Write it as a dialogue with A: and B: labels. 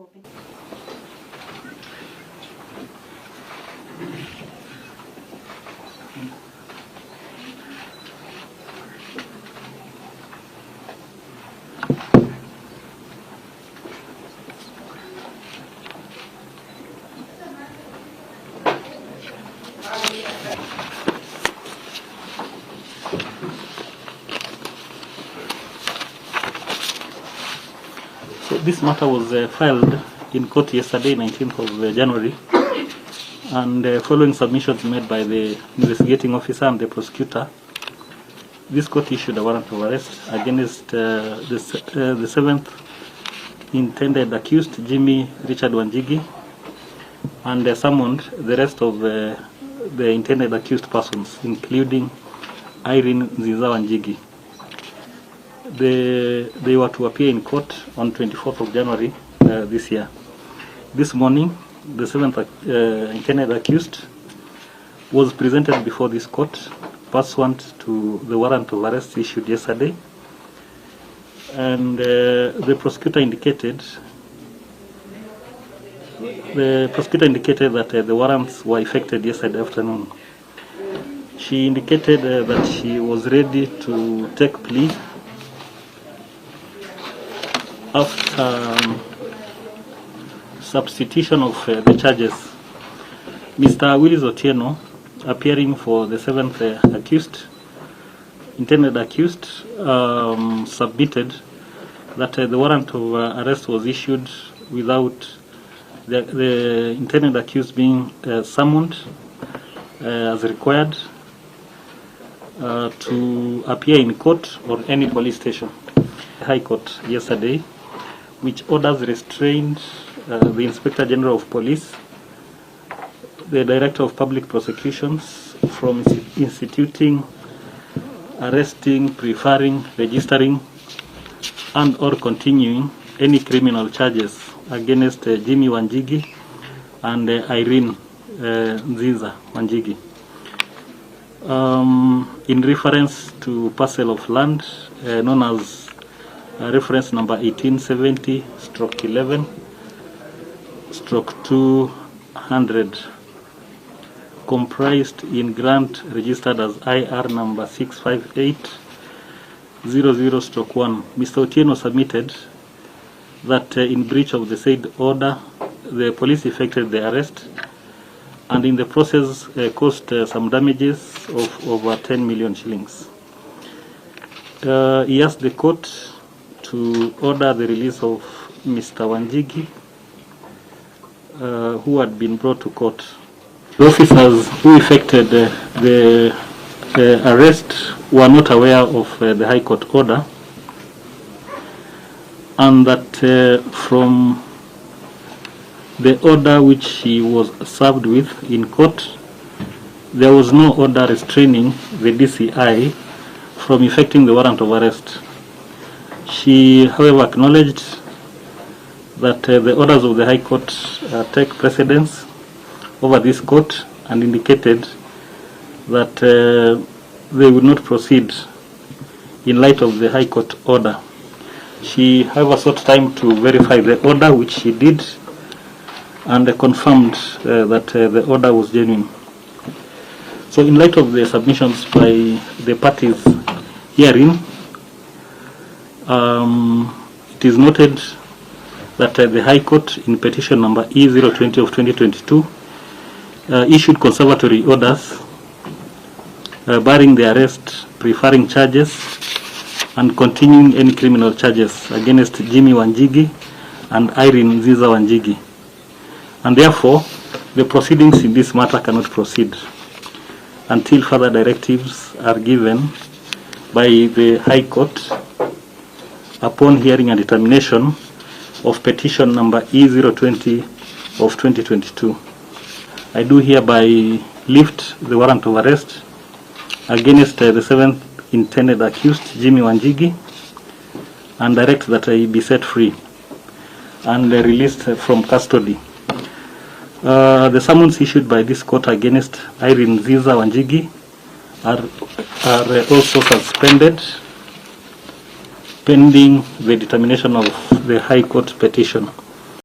A: open.
B: So this matter was filed in court yesterday, 19th of January, and following submissions made by the investigating officer and the prosecutor, this court issued a warrant of arrest against the seventh intended accused, Jimi Richard Wanjigi, and summoned the rest of the intended accused persons, including Irene Nziza Wanjigi. They were to appear in court on 24th of January this year. This morning, the seventh intended accused was presented before this court pursuant to the warrant of arrest issued yesterday, and the prosecutor indicated that the warrants were effected yesterday afternoon. She indicated that she was ready to take plea after substitution of the charges. Mr. Willis Otieno, appearing for the seventh intended accused, submitted that the warrant of arrest was issued without the intended accused being summoned as required to appear in court or any police station. High Court yesterday, which orders restrained the Inspector General of Police, the Director of Public Prosecutions from instituting, arresting, preferring, registering, and or continuing any criminal charges against Jimi Wanjigi and Irene Nziza Wanjigi in reference to parcel of land known as reference number 1870/11/200, comprised in grant registered as IR number 65800/1. Mr. Otieno submitted that in breach of the said order, the police effected the arrest and in the process caused some damages of over 10 million shillings. He asked the court to order the release of Mr. Wanjigi, who had been brought to court. The officers who effected the arrest were not aware of the High Court order, and that from the order which he was served with in court, there was no order restraining the DCI from effecting the warrant of arrest. She, however, acknowledged that the orders of the High Court take precedence over this court and indicated that they would not proceed in light of the High Court order. She, however, sought time to verify the order, which she did, and confirmed that the order was genuine. So in light of the submissions by the parties herein, it is noted that the High Court in petition number E020 of 2022 issued conservatory orders barring the arrest, preferring charges, and continuing any criminal charges against Jimi Wanjigi and Irene Nziza Wanjigi. And therefore, the proceedings in this matter cannot proceed until further directives are given by the High Court upon hearing and determination of petition number E020 of 2022. I do hereby lift the warrant of arrest against the seventh intended accused, Jimi Wanjigi, and direct that I be set free and released from custody. The summons issued by this court against Irene Nziza Wanjigi are also suspended pending the determination of the High Court petition.